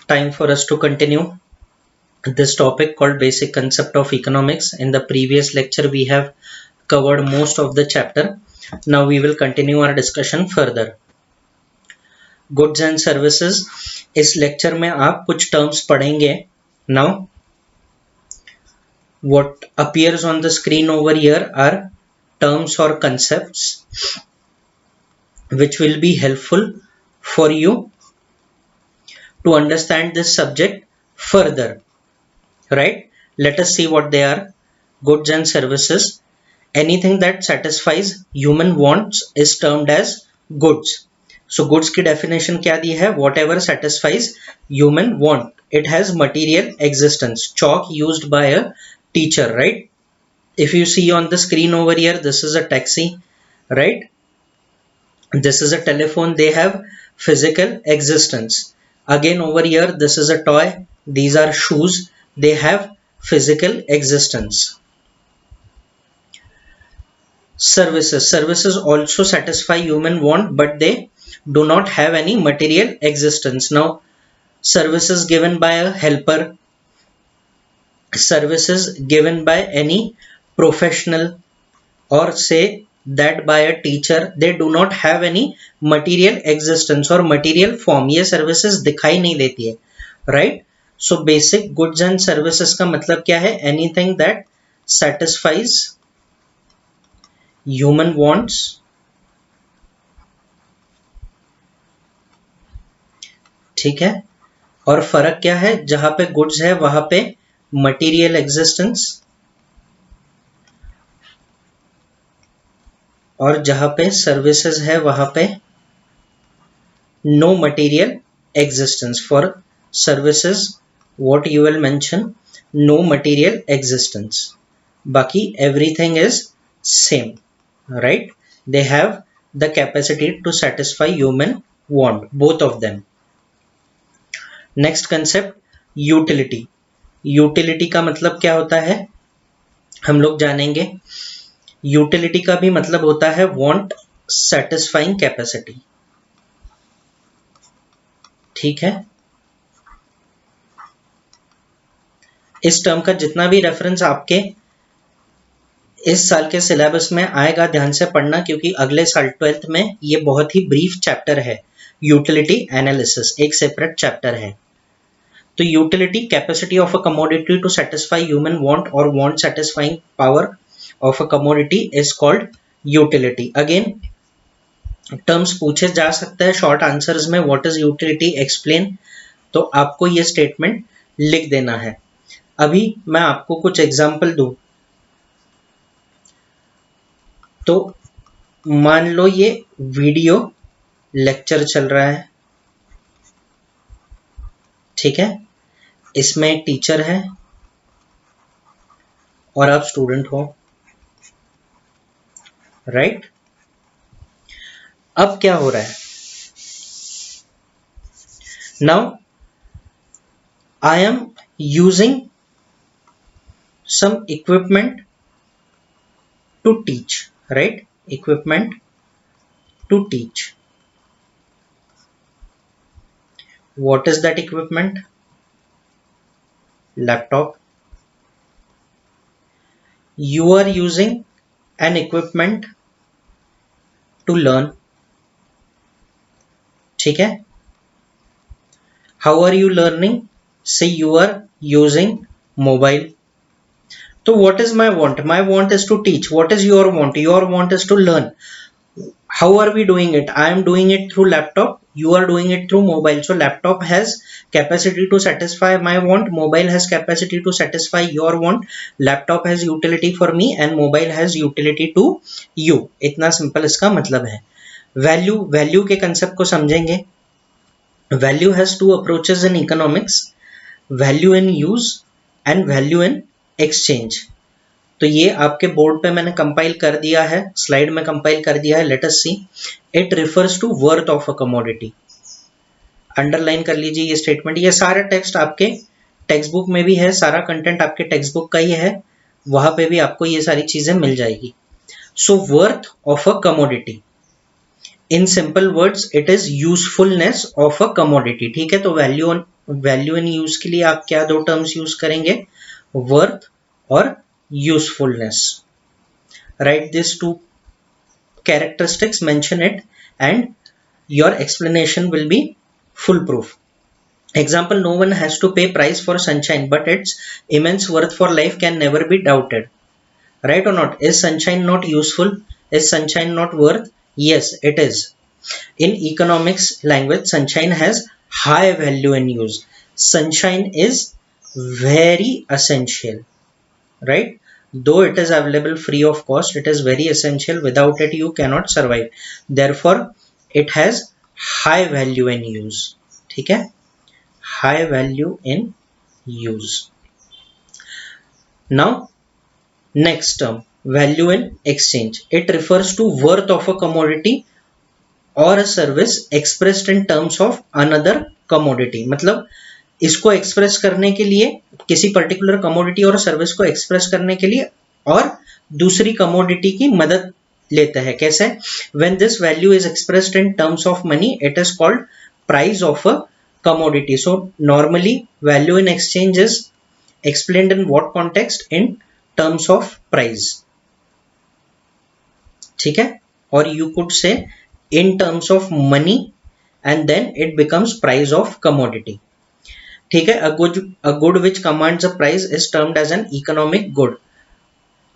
time for us to continue this topic called basic concept of economics. In the previous lecture we have covered most of the chapter. Now we will continue our discussion further. Goods and services, इस lecture में आप कुछ terms पढ़ेंगे. Now what appears on the screen over here are terms or concepts which will be helpful for you to understand this subject further. Right? Let us see what they are. Goods and services. Anything that satisfies human wants is termed as goods. So goods की definition क्या दी है? Whatever satisfies human want. It has material existence. Chalk used by a teacher, right? If you see on the screen over here, this is a taxi, right? This is a telephone. They have physical existence. Again over here, this is a toy. These are shoes. They have physical existence. Services also satisfy human want, but they do not have any material existence. Now services given by a helper, services given by any professional, or say that by a teacher, they do not have any material existence or material form. ये services दिखाई नहीं देती है, right? So basic goods and services का मतलब क्या है? Anything that satisfies human wants ठीक है. और फर्क क्या है? जहां पे गुड्स है वहां पे मटेरियल एग्जिस्टेंस, और जहां पे सर्विसेज है वहां पे no material existence. For services what you will mention, no material existence. बाकी everything is same, right? They have the capacity to satisfy human want, both of them. Next concept, utility. Utility का मतलब क्या होता है हम लोग जानेंगे. Utility का भी मतलब होता है वांट सेटिस्फाइंग कैपेसिटी. ठीक है. इस टर्म का जितना भी रेफरेंस आपके इस साल के सिलेबस में आएगा, ध्यान से पढ़ना, क्योंकि अगले साल 12th में ये बहुत ही ब्रीफ चैप्टर है. यूटिलिटी एनालिसिस एक सेपरेट चैप्टर है. तो utility, capacity of a commodity to satisfy human want और want satisfying power of a commodity is called utility. Again terms पूछे जा सकते हैं शॉर्ट आंसर्स में. What is utility, explain. तो आपको ये स्टेटमेंट लिख देना है. अभी मैं आपको कुछ एग्जांपल दूं. तो मान लो ये वीडियो लेक्चर चल रहा है, ठीक है. इसमें टीचर है और आप स्टूडेंट हो, राइट? अब क्या हो रहा है? Now I am using some equipment to teach, right? Equipment to teach. What is that equipment? Laptop. You are using an equipment to learn. ठीक है. How are you learning? Say you are using mobile. So what is my want? My want is to teach. What is your want? Your want is to learn. How are we doing it? I am doing it through laptop. You are doing it through mobile. So laptop has capacity to satisfy my want. Mobile has capacity to satisfy your want. Laptop has utility for me and mobile has utility to you. इतना simple इसका मतलब है. Value के concept को समझेंगे. Value has two approaches in economics. Value in use and value in exchange. तो ये आपके बोर्ड पे मैंने कंपाइल कर दिया है, स्लाइड में कंपाइल कर दिया है. Let us see. It refers to worth of a commodity. Underline कर लीजिए ये स्टेटमेंट. ये सारा टेक्स्ट आपके टेक्स्ट बुक में भी है, सारा कंटेंट आपके टेक्स्ट बुक का ही है, वहां पे भी आपको ये सारी चीजें मिल जाएगी. सो worth of a commodity in simple words it is usefulness of a commodity. ठीक है, तो वैल्यू इन यूज के लिए आप क्या दो टर्म्स यूज करेंगे, वर्थ और usefulness. Write this two characteristics, mention it, and your explanation will be foolproof. Example, no one has to pay price for sunshine, but its immense worth for life can never be doubted. Right or not? Is sunshine not useful? Is sunshine not worth? Yes, it is. In economics language, sunshine has high value in use. Sunshine is very essential, right? Though it is available free of cost, it is very essential. Without it, you cannot survive. Therefore, it has high value in use. ठीक है, high value in use. Now, next term, value in exchange. It refers to worth of a commodity or a service expressed in terms of another commodity. मतलब इसको express करने के लिए, किसी particular commodity और service को एक्सप्रेस करने के लिए और दूसरी कमोडिटी की मदद लेता है. कैसे? When this value is expressed in terms of money, it is called price of a commodity. So normally value in exchange is explained in what context, in terms of price. ठीक है, और you could say in terms of money and then it becomes price of commodity. ठीक है, a good which commands a price is termed as an economic good.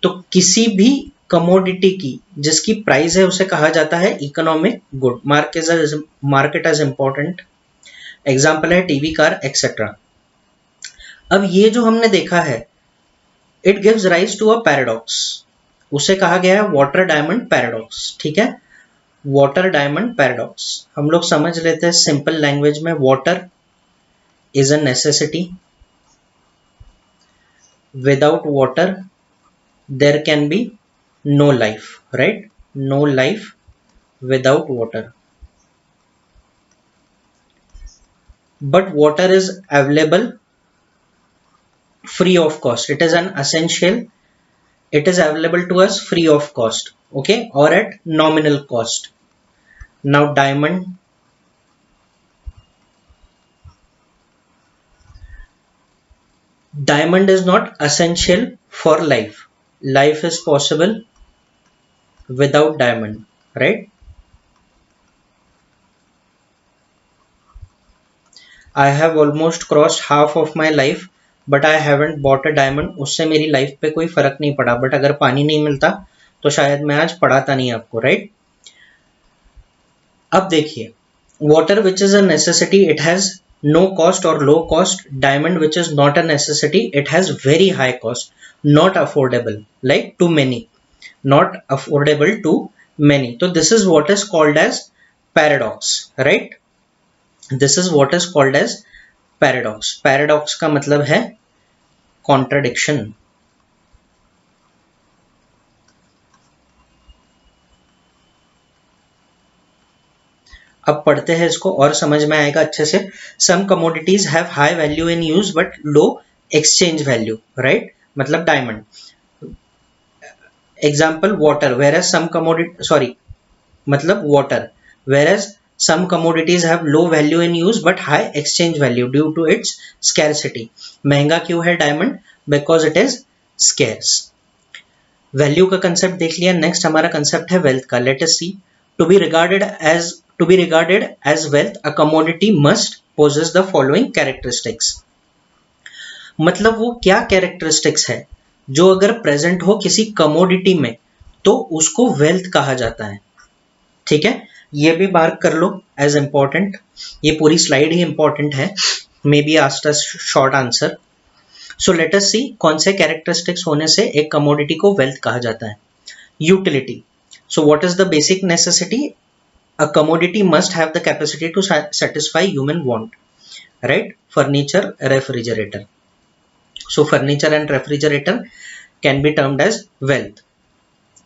तो किसी भी commodity की जिसकी प्राइस है उसे कहा जाता है economic good. Market as important. Example है टीवी, कार, एक्सेट्रा. अब ये जो हमने देखा है, it gives rise to a paradox. उसे कहा गया है वाटर डायमंड पैराडॉक्स. ठीक है, वाटर डायमंड पैराडॉक्स हम लोग समझ लेते हैं सिंपल लैंग्वेज में. Water is a necessity. Without water there can be no life, right? No life without water. But water is available free of cost. It is an essential. It is available to us free of cost, okay, or at nominal cost. Now diamond is not essential for life. Life is possible without diamond, right? I have almost crossed half of my life but I haven't bought a diamond. उससे मेरी life पे कोई फर्क नहीं पड़ा, but अगर पानी नहीं मिलता तो शायद मैं आज पढ़ाता नहीं आपको, राइट? अब देखिए, water which is a necessity, it has no cost or low cost. Diamond which is not a necessity, it has very high cost, not affordable, like to many, not affordable to many. So this is what is called as paradox, right? This is what is called as paradox. Paradox का मतलब है contradiction. अब पढ़ते हैं इसको और समझ में आएगा अच्छे से. Some commodities have high value in use but low exchange value, right? मतलब diamond. Example water, whereas some commodity, मतलब water, whereas some commodities have low value in use but high exchange value due to its scarcity. महंगा क्यों है diamond? Because it is scarce. Value का concept देख लिया. Next हमारा concept है wealth का. Let us see. To be regarded as wealth, a commodity must possess the following characteristics. मतलब वो क्या characteristics है जो अगर प्रेजेंट हो किसी कमोडिटी में तो उसको वेल्थ कहा जाता है. ठीक है, ये भी मार्क कर लो एज इंपॉर्टेंट. ये पूरी स्लाइड ही इंपॉर्टेंट है. May be asked a short answer. So let us see कौन से कैरेक्टरिस्टिक्स होने से एक कमोडिटी को वेल्थ कहा जाता है. Utility. So what is the basic necessity? A commodity must have the capacity to satisfy human want, right? Furniture, refrigerator. So furniture and refrigerator can be termed as wealth.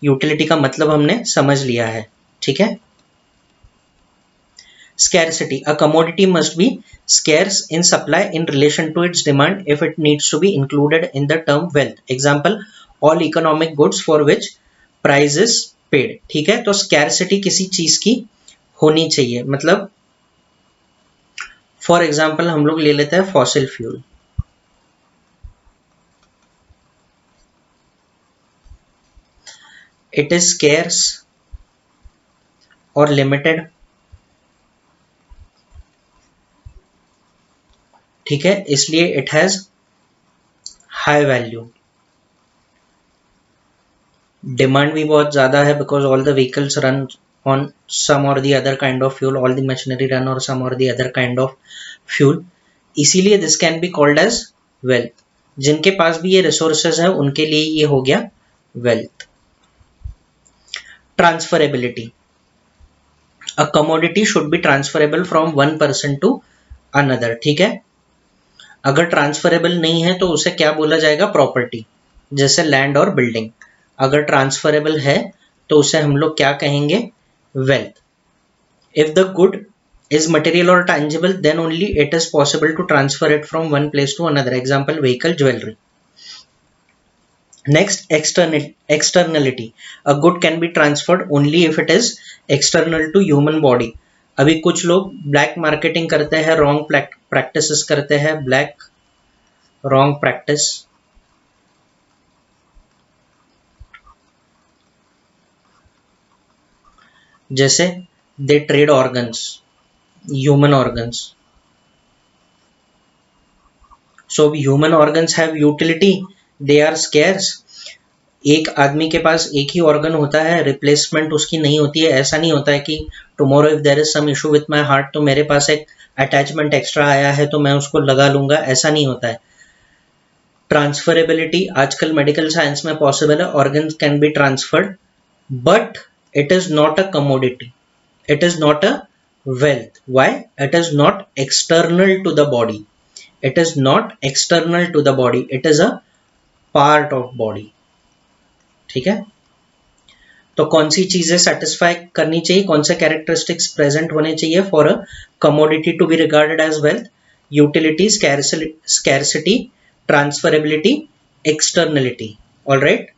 Utility का मतलब हमने समझ लिया है. ठीक है. Scarcity. A commodity must be scarce in supply in relation to its demand if it needs to be included in the term wealth. Example, all economic goods for which price is paid. ठीक है, तो scarcity किसी चीज की होनी चाहिए। मतलब for example हम लोग ले लेते हैं fossil fuel, it is scarce और लिमिटेड, ठीक है, इसलिए it has high value. Demand भी बहुत ज्यादा है because all the vehicles run on some or the other kind of fuel, all the machinery run or some or the other kind of fuel, इसीलिए this can be called as wealth. जिनके पास भी ये resources है उनके लिए ये हो गया wealth. Transferability, a commodity should be transferable from one person to another, ठीक है। अगर ट्रांसफरेबल नहीं है तो उसे क्या बोला जाएगा, प्रॉपर्टी, जैसे लैंड और बिल्डिंग। अगर ट्रांसफरेबल है तो उसे हम लोग क्या कहेंगे, wealth. If the good is material or tangible, then only it is possible to transfer it from one place to another. Example, vehicle, jewelry. Next, externality. A good can be transferred only if it is external to human body. अभी कुछ लोग black marketing करते हैं, wrong practices करते हैं, black wrong practice, जैसे they trade organs, human organs. So human organs have utility, they are scarce. एक आदमी के पास एक ही ऑर्गन होता है, रिप्लेसमेंट उसकी नहीं होती है। ऐसा नहीं होता है कि tomorrow if there is some issue with my heart तो मेरे पास एक अटैचमेंट एक्स्ट्रा आया है तो मैं उसको लगा लूंगा, ऐसा नहीं होता है। ट्रांसफरेबिलिटी आजकल मेडिकल साइंस में पॉसिबल है, organ can be transferred, but it is not a commodity, it is not a wealth. Why? It is not external to the body. It is not external to the body. It is a part of body. ठीक है। तो कौन सी चीजें satisfy करनी चाहिए, कौन से characteristics present होने चाहिए for a commodity to be regarded as wealth, utility, scarcity, transferability, externality. Alright,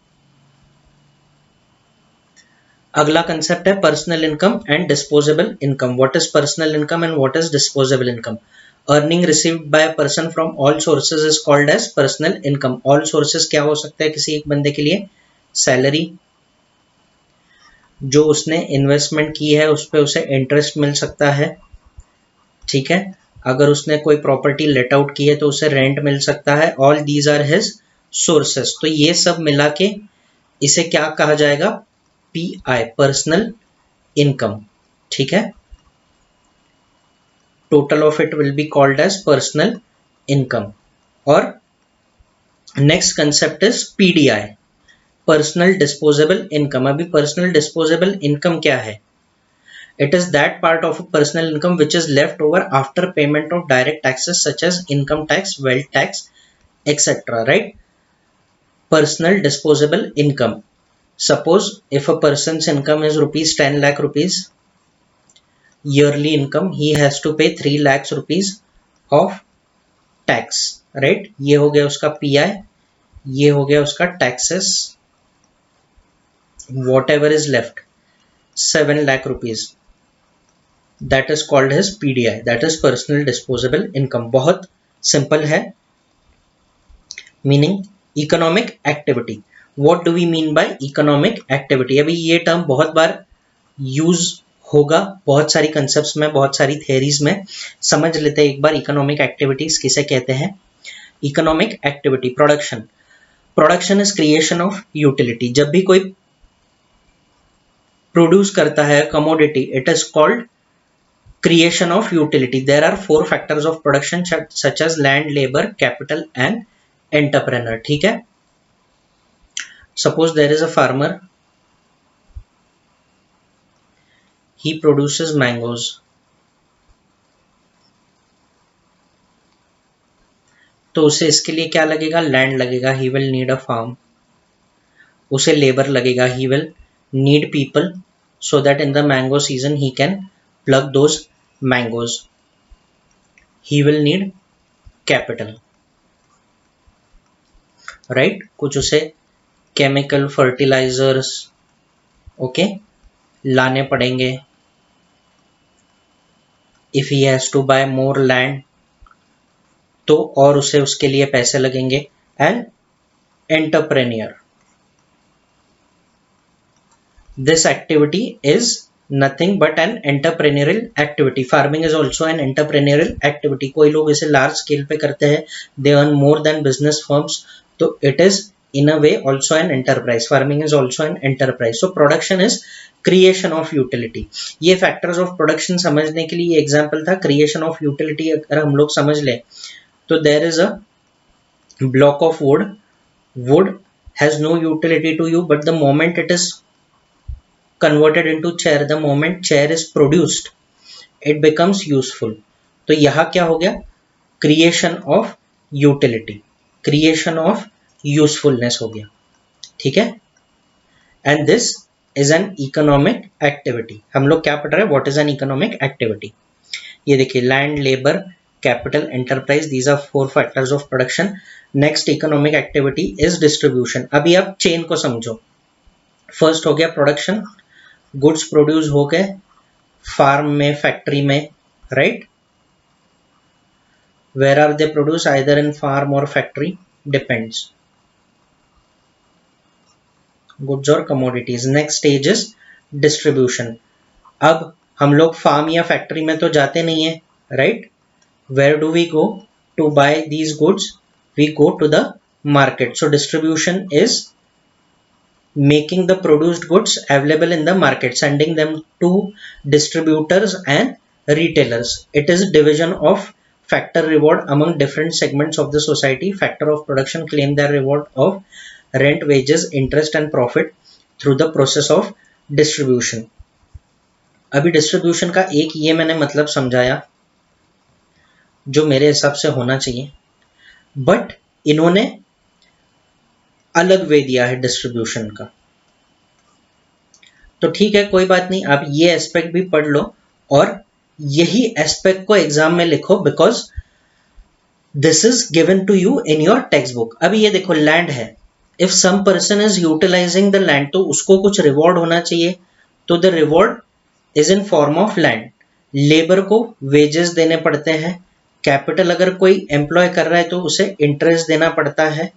अगला कंसेप्ट है personal income and disposable income. What is personal income and what is disposable income? Earning received by a person from all sources is called as personal income. All sources क्या हो सकता है किसी एक बंदे के लिए? सैलरी, जो उसने इन्वेस्टमेंट की है उस पर उसे इंटरेस्ट मिल सकता है, ठीक है। अगर उसने कोई प्रॉपर्टी लेट आउट की है तो उसे रेंट मिल सकता है। All these are his sources. तो ये सब मिला के इसे क्या कहा जाएगा? पीआई, पर्सनल इनकम, ठीक है। Total of it will be called as personal income. और next concept is PDI, personal disposable income. अभी पर्सनल डिस्पोजेबल इनकम क्या है? It is that part of a personal income which is left over after payment of direct taxes such as income tax, wealth tax, etc. Right? Personal disposable income. Suppose if a person's income is rupees 10 lakh rupees yearly income, he has to pay 3 lakhs rupees of tax. Right? ये हो गया उसका PI, ये हो गया उसका taxes. Whatever is left, 7 lakh rupees. That is called as PDI, that is personal disposable income. बहुत simple है। Meaning economic activity. What do we mean by economic activity? अभी ये टर्म बहुत बार यूज होगा, बहुत सारी कंसेप्ट्स में, बहुत सारी थियरीज में। समझ लेते हैं एक बार इकोनॉमिक एक्टिविटीज किसे कहते हैं। Economic activity, production. Production is creation of utility. जब भी कोई प्रोड्यूस करता है commodity, it is called creation of utility. There are 4 factors of production such as land, labor, capital and entrepreneur. ठीक है। Suppose there is a farmer, he produces mangoes. तो उसे इसके लिए क्या लगेगा? लैंड लगेगा, he will need a farm. उसे लेबर लगेगा, he will need people so that in the mango season he can pluck those mangoes. He will need capital, right? कुछ उसे केमिकल, फर्टिलाइजर्स, ओके, लाने पड़ेंगे। If he has to buy more land, तो और उसे उसके लिए पैसे लगेंगे। And entrepreneur, this activity is nothing but an entrepreneurial activity. Farming is also an entrepreneurial activity. कोई लोग इसे large scale पे करते हैं, they earn more than business firms, तो it is in a way also an enterprise. Farming is also an enterprise. So production is creation of utility. ये factors of production समझने के लिए example था. Creation of utility अगर हम लोग समझ लें, तो there is a block of wood. Wood has no utility to you, but the moment it is converted into chair, the moment chair is produced, it becomes useful. तो यहाँ क्या हो गया? Creation of utility, creation of usefulness हो गया, ठीक है। And this is an economic activity. हम लोग क्या पढ़ रहे हैं? What is an economic activity? ये देखिए, land, labour, capital, enterprise, these are 4 factors of production. Next economic activity is distribution. अभी आप चेन को समझो। फर्स्ट हो गया प्रोडक्शन, गुड्स प्रोड्यूस हो गए फार्म में, फैक्ट्री में, right. Where are they produce? Either in farm or factory, depends, goods और commodities. Next stage is distribution. अब हम लोग फार्म या फैक्ट्री में तो जाते नहीं है, right. Where do we go to buy these goods? We go to the market. So distribution is making the produced goods available in the market, sending them to distributors and retailers. It is division of factor reward among different segments of the society. Factor of production claim their reward of rent, wages, interest and profit through the process of distribution. अभी distribution का एक ये मैंने मतलब समझाया जो मेरे हिसाब से होना चाहिए, बट इन्होंने अलग वे दिया है डिस्ट्रीब्यूशन का। तो ठीक है, कोई बात नहीं, आप ये एस्पेक्ट भी पढ़ लो और यही एस्पेक्ट को एग्जाम में लिखो, because this is given to you in your textbook. अभी ये देखो, लैंड है, if some person is utilizing the land, तो उसको कुछ रिवॉर्ड होना चाहिए, तो the reward is in form of land. Labour को वेजेस देने पड़ते हैं, कैपिटल अगर कोई एम्प्लॉय कर रहा है तो उसे इंटरेस्ट देना पड़ता है,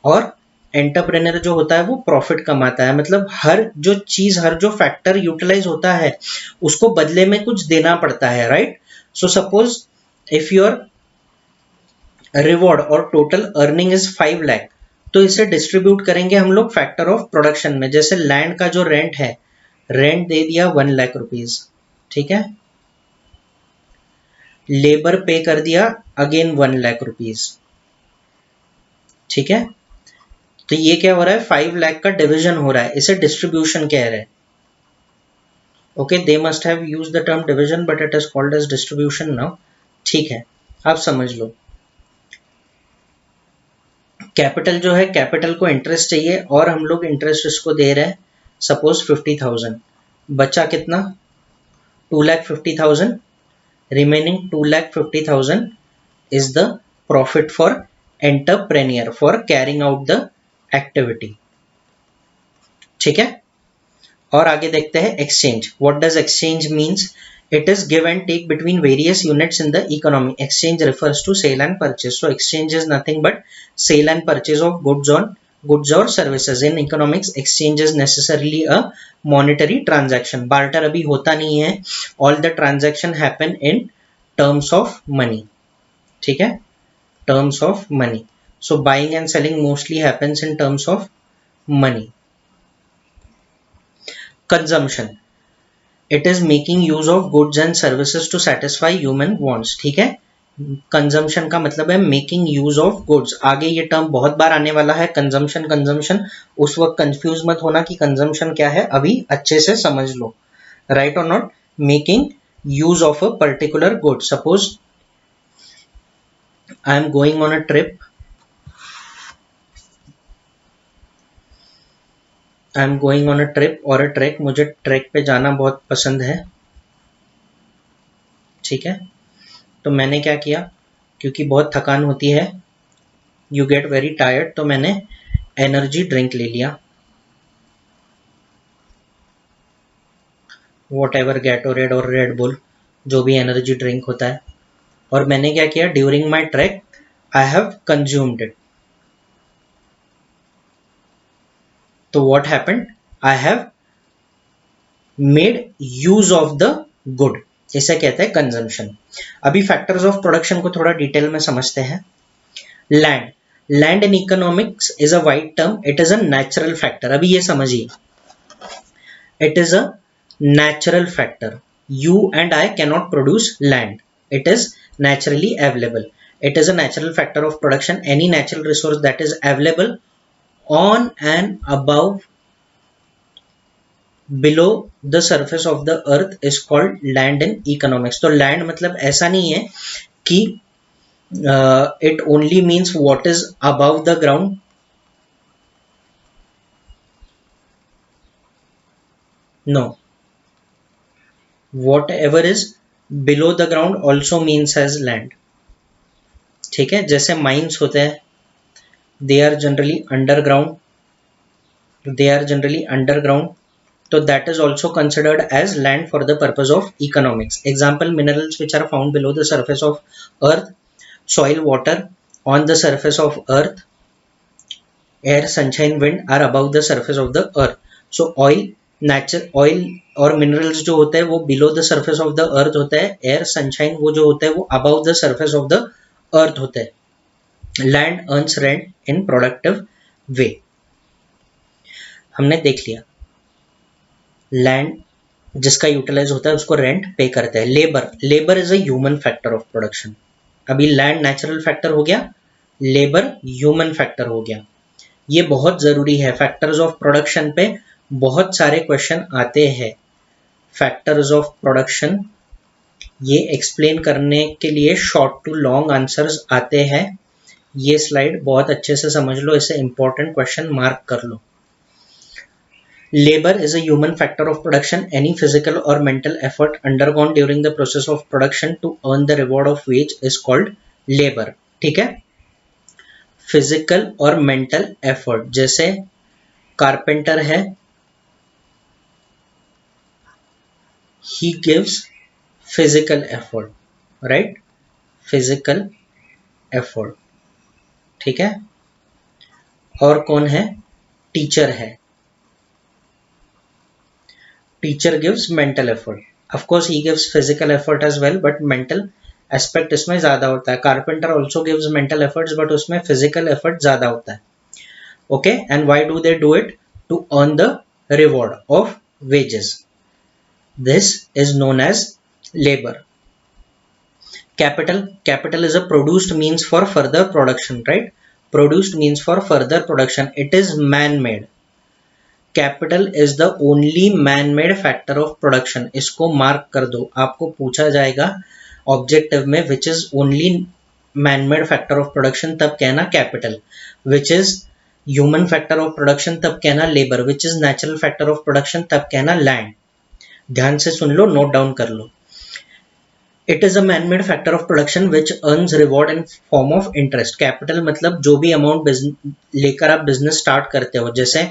और एंटरप्रेन्योर जो होता है वो प्रॉफिट कमाता है। मतलब हर जो चीज, हर जो फैक्टर यूटिलाइज होता है उसको बदले में कुछ देना पड़ता है, right. So suppose if your reward और टोटल अर्निंग इज 5 लाख, तो इसे डिस्ट्रीब्यूट करेंगे हम लोग फैक्टर ऑफ प्रोडक्शन में। जैसे लैंड का जो रेंट है, रेंट दे दिया 1 लाख रुपीज, ठीक है। लेबर पे कर दिया अगेन 1 लाख रुपीज, ठीक है। तो ये क्या हो रहा है? 5 लाख का डिवीजन हो रहा है, इसे डिस्ट्रीब्यूशन कह रहे हैं। Okay, they must have use the term division but it is called as distribution now, ठीक है। आप समझ लो, कैपिटल जो है, कैपिटल को इंटरेस्ट चाहिए और हम लोग इंटरेस्ट इसको दे रहे हैं, सपोज 50,000, बचा कितना? 2,50,000, remaining 2,50,000 is the profit for entrepreneur for carrying out the activity, ठीक है। और आगे देखते हैं exchange. What does exchange means? It is give and take between various units in the economy. Exchange refers to sale and purchase. So exchange is nothing but sale and purchase of goods or services. In economics, exchange is necessarily a monetary transaction. barter अभी होता नहीं है, all the transaction happen in terms of money, ठीक है, terms of money. So buying and selling mostly happens in terms of money. Consumption, it is making use of goods and services to satisfy human wants, ठीक है। Consumption का मतलब है making use of goods. आगे ये term बहुत बार आने वाला है, कंजम्पशन। उस वक्त कंफ्यूज मत होना कि कंजम्पशन क्या है, अभी अच्छे से समझ लो, राइट और not. Making use of a particular good. Suppose I am going on a trip, I am going on a trip और अ ट्रैक, मुझे ट्रैक पे जाना बहुत पसंद है, ठीक है। तो मैंने क्या किया, क्योंकि बहुत थकान होती है, यू गेट वेरी टायर्ड, तो मैंने एनर्जी ड्रिंक ले लिया, वॉट एवर, गैटोरेड और रेड बुल, जो भी एनर्जी ड्रिंक होता है, और मैंने क्या किया, during my track I have consumed it. तो what happened, I have made use of the good, इसे कहते हैं कंजम्पशन. अभी फैक्टर्स ऑफ प्रोडक्शन को थोड़ा डिटेल में समझते हैं. Land, land in economics is a wide term, it is a natural factor. अभी ये समझिए, it is a natural factor. You and I cannot produce land. It is naturally available. It is a natural factor of production. Any natural resource that is available on and above, below the surface of the earth is called land in economics. तो land मतलब ऐसा नहीं है कि it only means what is above the ground. No, whatever is below the ground also means as land. ठीक है, जैसे mines होते हैं, they are generally underground, so that is also considered as land for the purpose of economics. Example, minerals which are found below the surface of earth, soil, water on the surface of earth, air, sunshine, wind are above the surface of the earth. So oil और minerals जो होते हैं वो below the surface of the earth होता है, air, sunshine वो जो होता है वो above the surface of the earth होता है. Land earns rent in productive way. हमने देख लिया, लैंड जिसका यूटिलाइज होता है उसको रेंट पे करते हैं. Labour is a human factor of production. अभी लैंड नेचुरल फैक्टर हो गया, लेबर ह्यूमन फैक्टर हो गया. ये बहुत जरूरी है. फैक्टर्स ऑफ प्रोडक्शन पे बहुत सारे क्वेश्चन आते हैं. फैक्टर्स ऑफ प्रोडक्शन ये एक्सप्लेन करने के लिए शॉर्ट टू लॉन्ग आंसर्स आते हैं. ये स्लाइड बहुत अच्छे से समझ लो, इसे इंपॉर्टेंट क्वेश्चन मार्क कर लो. Labor is a human factor of production. Any physical or mental effort undergone during the process of production to earn the reward of wage is called labor. ठीक है, physical और mental effort. जैसे carpenter है, he gives physical effort, right? Physical effort. ठीक है, और कौन है, टीचर है, teacher gives mental effort. Of course he gives physical effort as well, but mental aspect इसमें ज़्यादा होता है. Carpenter also gives mental efforts, but उसमें physical effort ज़्यादा होता है. Okay, and why do they do it? To earn the reward of wages. This is known as labor. Capital is a produced means for further production, right? Produced means for further production. It is man-made. Capital is the only man made factor of production. इसको mark कर दो, आपको पूछा जाएगा objective में which is only man made factor of production, तब कहना capital. Which is human factor of production, तब कहना labour. Which is natural factor of production, तब कहना लैंड. ध्यान से सुन लो, नोट डाउन कर लो. It is a man made factor of production which earns reward in form of interest. Capital मतलब जो भी अमाउंट लेकर आप बिजनेस स्टार्ट करते हो. जैसे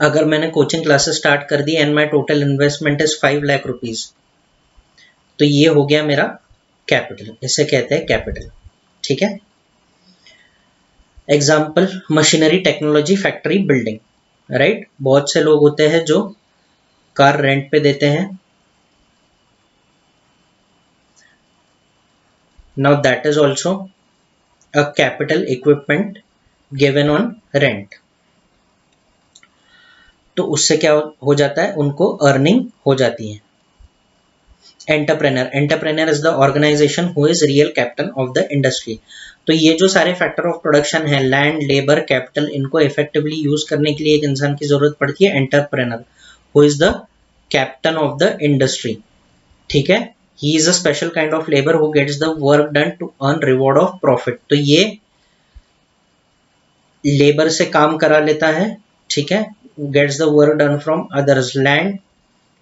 अगर मैंने कोचिंग क्लासेस स्टार्ट कर दी and my total investment is 5 lakh rupees, तो ये हो गया मेरा कैपिटल, इसे कहते हैं कैपिटल. ठीक है, example, machinery, technology, factory, building, right. बहुत से लोग होते हैं जो कार रेंट पे देते हैं. Now that is also a capital equipment given on rent. तो उससे क्या हो जाता है, उनको अर्निंग हो जाती है. Entrepreneur is the organization who is real captain of the industry. तो ये जो सारे फैक्टर ऑफ प्रोडक्शन है, लैंड, लेबर, कैपिटल, इनको इफेक्टिवली यूज करने के लिए एक इंसान की जरूरत पड़ती है, entrepreneur, who is the captain of the industry. ठीक है, he is a special kind of labour who gets the work done to earn reward of profit. तो ये लेबर से काम करा लेता है. ठीक है, gets the work done from others. Land,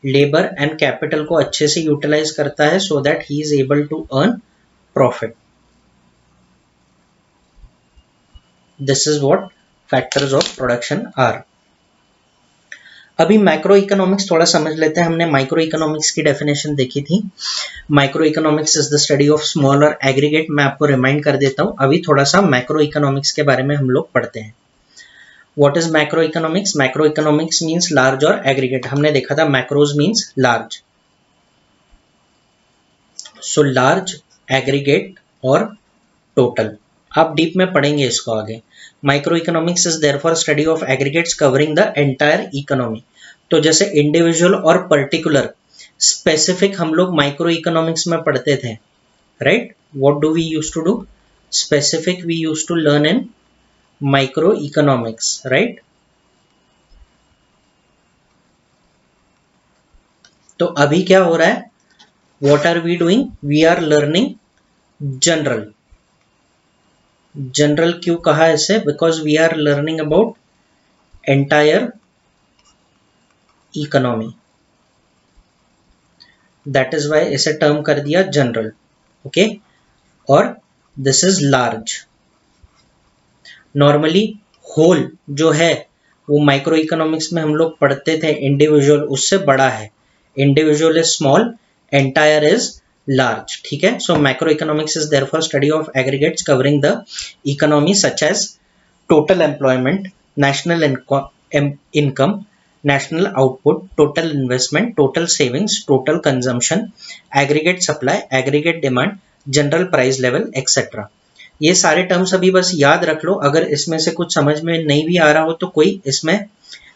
labour and capital को अच्छे से यूटिलाइज करता है so that he is able to earn profit. This is what factors of production are. अभी मैक्रो इकोनॉमिक्स थोड़ा समझ लेते हैं। हमने माइक्रो इकोनॉमिक्स की डेफिनेशन देखी थी। Micro economics is the study of small और एग्रीगेट। मैं आपको रिमाइंड कर देता हूँ। अभी थोड़ा सा मैक्रो इकोनॉमिक्स के बारे में हम लोग पढ़ते हैं। What is macro economics? Macro economics means large और एग्रीगेट। हमने देखा था macros means large, so large, aggregate और टोटल। आप डीप में पढ़ेंगे इसको आगे। Micro economics is therefore study of aggregates covering the entire economy. तो जैसे इंडिविजुअल और पर्टिकुलर, स्पेसिफिक हम लोग माइक्रो इकोनॉमिक्स में पढ़ते थे, right? What do we use to do? Specific we use to learn in micro economics, right? तो अभी क्या हो रहा है? What are we doing? We are learning general. General क्यों कहा इसे? Because we are learning about entire economy, that is why इसे टर्म कर दिया जनरल, ओके? और this is large. Normally whole जो है वो माइक्रो इकोनॉमिक्स में हम लोग पढ़ते थे इंडिविजुअल, उससे बड़ा है। Individual is small, entire is large, ठीक है? So macroeconomics is therefore study of aggregates covering the economy such as total employment, national income, national output, total investment, total savings, total consumption, aggregate supply, aggregate demand, general price level, etc. ये सारे terms अभी बस याद रख लो। अगर इसमें से कुछ समझ में नहीं भी आ रहा हो तो कोई इसमें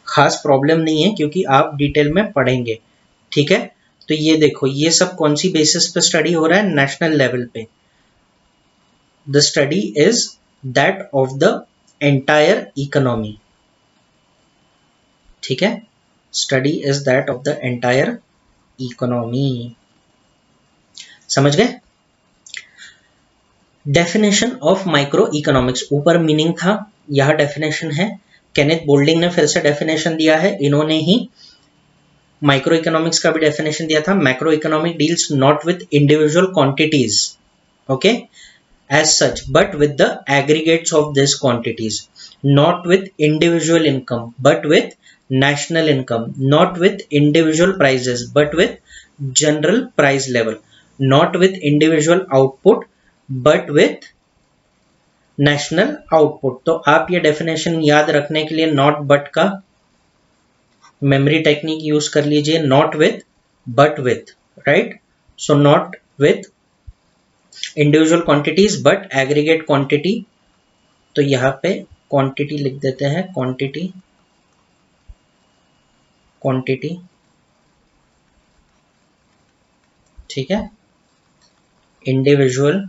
खास प्रॉब्लम नहीं है, क्योंकि आप डिटेल में पढ़ेंगे, ठीक है? तो ये देखो, ये सब कौन सी बेसिस पे स्टडी हो रहा है? नेशनल लेवल पे। The study is that of the entire economy, ठीक है? Study is that of the entire economy. समझ गए? डेफिनेशन ऑफ माइक्रो इकोनॉमिक्स, ऊपर मीनिंग था, यह डेफिनेशन है। केनेथ बोल्डिंग ने फिर से डेफिनेशन दिया है, इन्होंने ही माइक्रो इकोनॉमिक्स का भी डेफिनेशन दिया था। Macro economic deals not with individual quantities, okay, as such, but with the aggregates of this quantities, not with individual income but with national income, not with individual prices but with general price level, not with individual output but with national output। तो आप ये definition याद रखने के लिए not but का memory technique use कर लीजिए। Not with but with, right? So not with individual quantities but aggregate quantity. तो यहां पे क्वांटिटी लिख देते हैं, क्वांटिटी, क्वांटिटी, ठीक है? इंडिविजुअल,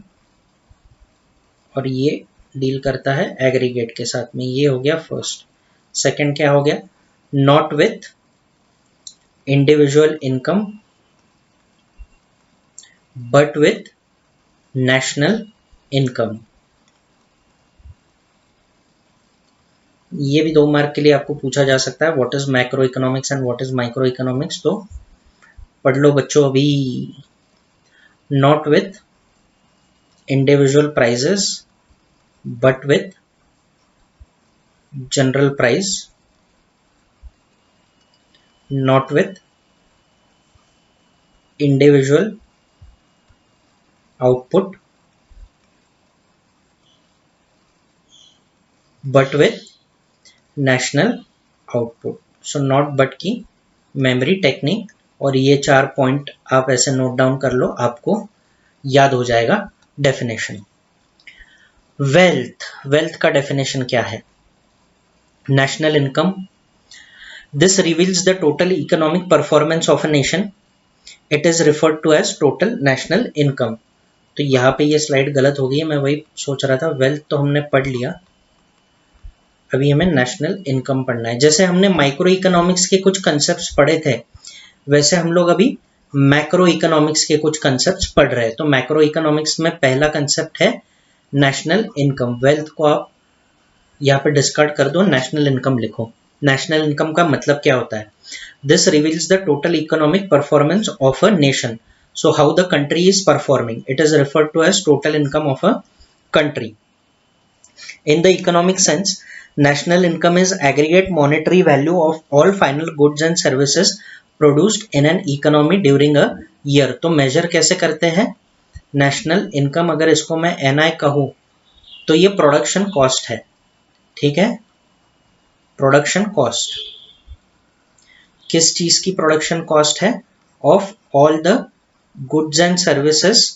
और ये डील करता है एग्रीगेट के साथ में। ये हो गया फर्स्ट। सेकंड क्या हो गया? Not with individual income but with national income. ये भी 2 मार्क के लिए आपको पूछा जा सकता है, what is macro economics and what is micro economics. तो पढ़ लो बच्चों अभी। Not with individual prices but with general price, not with individual output but with national output. So not but की मेमोरी टेक्निक, और ये 4 पॉइंट आप ऐसे नोट डाउन कर लो, आपको याद हो जाएगा डेफिनेशन। वेल्थ, वेल्थ का डेफिनेशन क्या है? National income, this reveals the total economic performance of a nation, it is referred to as total national income. तो यहाँ पे ये स्लाइड गलत हो गई है, मैं वही सोच रहा था। वेल्थ तो हमने पढ़ लिया, अभी हमें नेशनल इनकम पढ़ना है। जैसे हमने माइक्रो इकोनॉमिक्स के कुछ कंसेप्ट्स पढ़े थे, वैसे हम लोग अभी मैक्रो इकोनॉमिक्स के कुछ कंसेप्ट्स पढ़ रहे हैं। तो मैक्रो इकोनॉमिक्स में पहला कंसेप्ट है नेशनल इनकम। वेल्थ को आप यहाँ पे डिस्कार्ड कर दो, नेशनल इनकम लिखो। नेशनल इनकम का मतलब क्या होता है? This reveals the total economic performance of a nation, so how the country is performing, it is referred to as total income of a country. In the economic sense, National income is aggregate monetary value of all final goods and services produced in an economy during a year. तो measure कैसे करते हैं? National income अगर इसको मैं NI कहूँ तो ये प्रोडक्शन कॉस्ट है, ठीक है। प्रोडक्शन कॉस्ट किस चीज की प्रोडक्शन कॉस्ट है? Of all the goods and services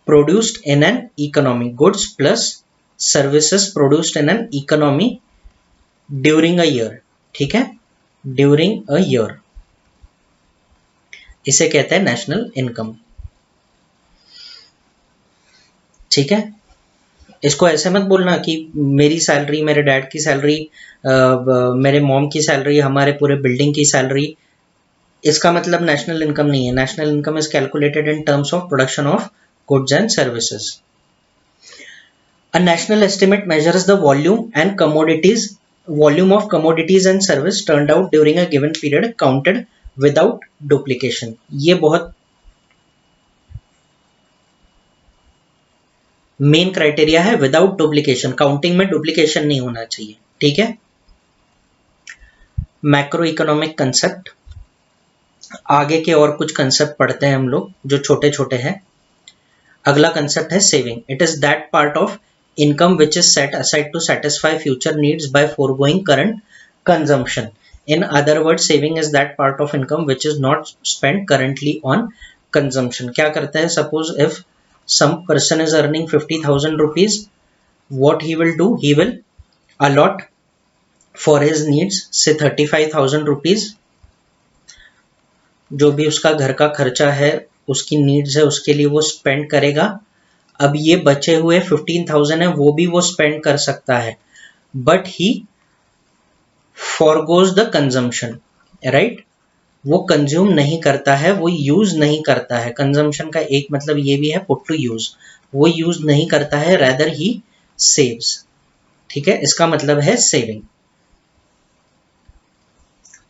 produced in an economy, goods plus services produced in an economy during a year, ठीक है, ड्यूरिंग अ ईयर, इसे कहते हैं नेशनल इनकम, ठीक है। इसको ऐसे मत बोलना कि मेरी सैलरी, मेरे डैड की सैलरी, मेरे मॉम की सैलरी, हमारे पूरे बिल्डिंग की सैलरी, इसका मतलब नेशनल इनकम नहीं है। National income is calculated in terms of production of goods and services. A national estimate measures the volume of commodities and service turned out during a given period counted without duplication. ये बहुत main criteria है, without duplication, counting में duplication नहीं होना चाहिए, ठीक है। Macro economic concept, आगे के और कुछ कंसेप्ट पढ़ते हैं हम लोग जो छोटे छोटे हैं। अगला कंसेप्ट है saving. It is that part of income which is set aside to satisfy future needs by foregoing current consumption. In other words, saving is that part of income which is not spent currently on consumption. क्या करता है? Suppose if some person is earning 50,000 rupees, what he will do? He will allot for his needs say 35,000 rupees. जो भी उसका घर का खर्चा है, उसकी नीड्स है, उसके लिए वो स्पेंड करेगा। अब ये बचे हुए 15,000 है, वो भी वो स्पेंड कर सकता है, but he forgoes the consumption, right. वो कंज्यूम नहीं करता है, वो यूज नहीं करता है। कंजम्पशन का एक मतलब ये भी है पुट टू यूज, वो यूज नहीं करता है, रेदर ही सेव्स, ठीक है। इसका मतलब है सेविंग,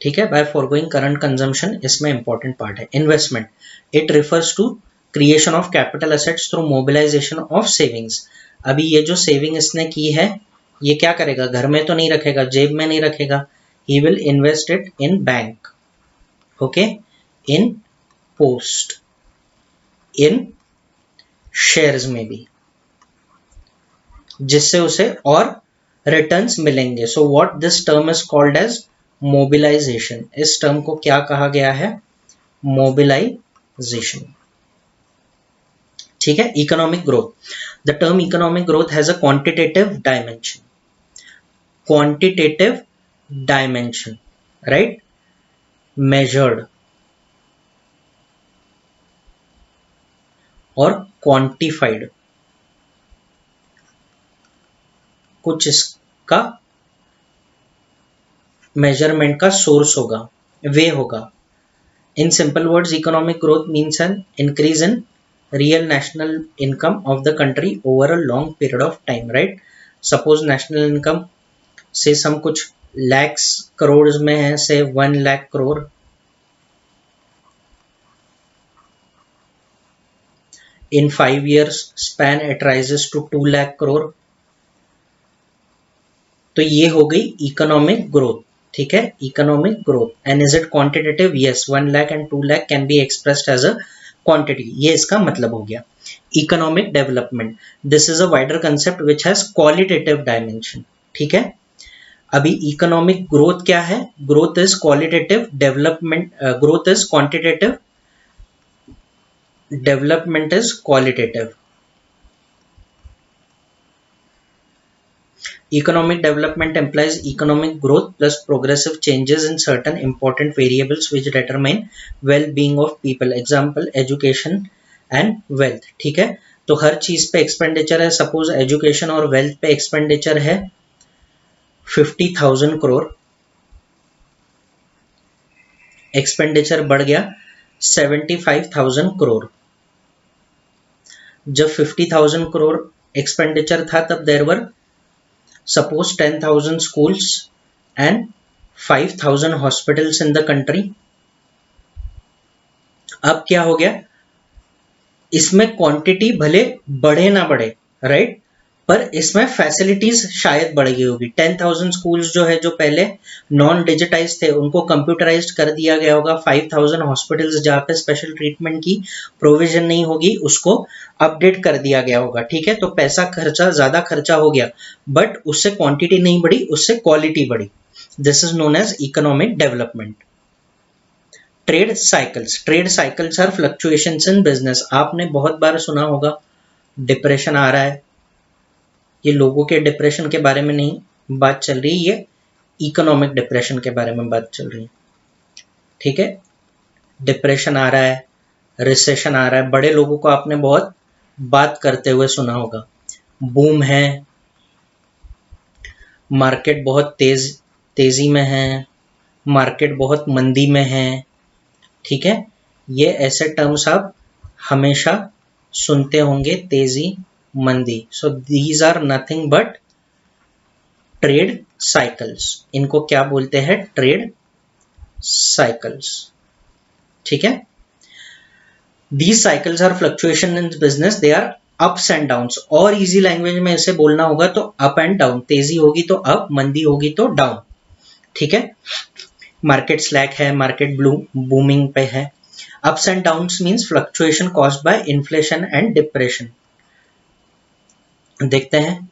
ठीक है, बाय फॉरगोइंग करंट कंजम्पशन, इसमें इंपॉर्टेंट पार्ट है। Investment, it refers to creation of capital assets through mobilization of savings. अभी ये जो सेविंग इसने की है, ये क्या करेगा? घर में तो नहीं रखेगा, जेब में नहीं रखेगा, he will invest it in bank, okay, in post, in shares में भी, जिससे उसे और रिटर्न्स मिलेंगे। So what this term is called as mobilization. इस टर्म को क्या कहा गया है? मोबिलाइजेशन, ठीक है। Economic growth, the term economic growth has a quantitative dimension, quantitative dimension, right, measured और क्वांटिफाइड, कुछ इसका मेजरमेंट का सोर्स होगा, वे होगा। In simple words, economic growth means an increase in real national income of the country over a long period of time, right? Suppose national income से some कुछ lakhs crores में है, say 1 lakh crore, in 5 years span it rises to 2 lakh crore, तो ये हो गई economic growth, ठीक है, economic growth. And is it quantitative? Yes, 1 lakh and 2 lakh can be expressed as a quantity, ये इसका मतलब हो गया। Economic development, this is a wider concept which has qualitative dimension, ठीक है। अभी इकोनॉमिक ग्रोथ क्या है? Growth is qualitative, development growth is quantitative, development is qualitative. Economic development implies economic growth plus progressive changes in certain important variables which determine well-being of people. Example, education and wealth, ठीक है। तो हर चीज पे expenditure है। Suppose education और wealth पे expenditure है 50,000 crore, expenditure बढ़ गया 75,000 करोड़। जब 50,000 करोड़ एक्सपेंडिचर था तब there were suppose 10,000 schools and 5,000 hospitals in the country. अब क्या हो गया? इसमें क्वांटिटी भले बढ़े ना बढ़े, राइट, पर इसमें फैसिलिटीज शायद बढ़ गई होगी। 10,000 स्कूल्स जो है जो पहले नॉन डिजिटाइज थे उनको कंप्यूटराइज्ड कर दिया गया होगा। 5,000 हॉस्पिटल्स जहाँ पे स्पेशल ट्रीटमेंट की प्रोविजन नहीं होगी उसको अपडेट कर दिया गया होगा। ठीक है, तो पैसा खर्चा ज्यादा खर्चा हो गया, बट उससे क्वांटिटी नहीं बढ़ी, उससे क्वालिटी बढ़ी। This is known as economic development. Trade cycles are fluctuations in business. आपने बहुत बार सुना होगा डिप्रेशन आ रहा है, ये लोगों के डिप्रेशन के बारे में नहीं बात चल रही, ये इकोनॉमिक डिप्रेशन के बारे में बात चल रही है। ठीक है, डिप्रेशन आ रहा है, रिसेशन आ रहा है, बड़े लोगों को आपने बहुत बात करते हुए सुना होगा। बूम है, मार्केट बहुत तेजी में है, मार्केट बहुत मंदी में है। ठीक है, ये ऐसे टर्म्स आप हमेशा सुनते होंगे, तेजी, मंदी। So these are nothing but trade cycles. इनको क्या बोलते हैं? Trade cycles. ठीक है, these cycles are fluctuation in business, they are ups and downs. और इजी लैंग्वेज में इसे बोलना होगा तो अप एंड डाउन, तेजी होगी तो अप, मंदी होगी तो डाउन। ठीक है, मार्केट स्लैक है, मार्केट बूमिंग पे है। Ups and downs means fluctuation caused by inflation and depression. देखते हैं,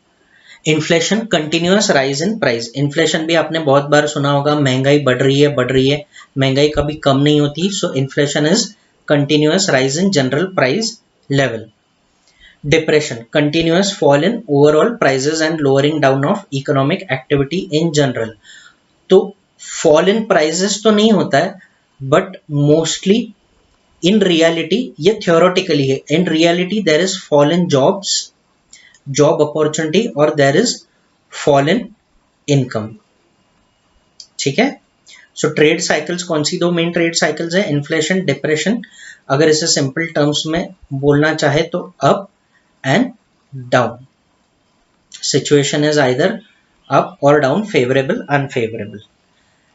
inflation, continuous rise in price. Inflation भी आपने बहुत बार सुना होगा, महंगाई बढ़ रही है, महंगाई कभी कम नहीं होती। So inflation is continuous rise in general price level. Depression, continuous fall in overall prices and lowering down of economic activity in general. तो फॉल इन प्राइसेस तो नहीं होता है, बट मोस्टली इन रियलिटी, ये थियोरेटिकली है, in reality there is fall in jobs, job opportunity, और there is fall in income. ठीक है, सो ट्रेड साइकिल्स कौन सी दो मेन ट्रेड साइकिल्स है? Inflation, depression. अगर इसे सिंपल टर्म्स में बोलना चाहे तो up and down. Situation is either up or down, favourable, unfavourable.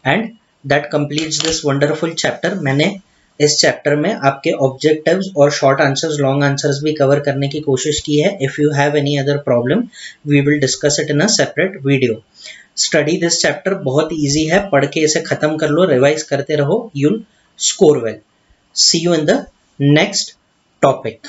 And that completes this wonderful chapter. मैंने इस चैप्टर में आपके ऑब्जेक्टिव्स और शॉर्ट आंसर्स, लॉन्ग आंसर्स भी कवर करने की कोशिश की है। If you have any other problem we will discuss it in a separate video. Study this chapter, बहुत इजी है, पढ़ के इसे खत्म कर लो, रिवाइज करते रहो, you'll score well. See you in the next topic.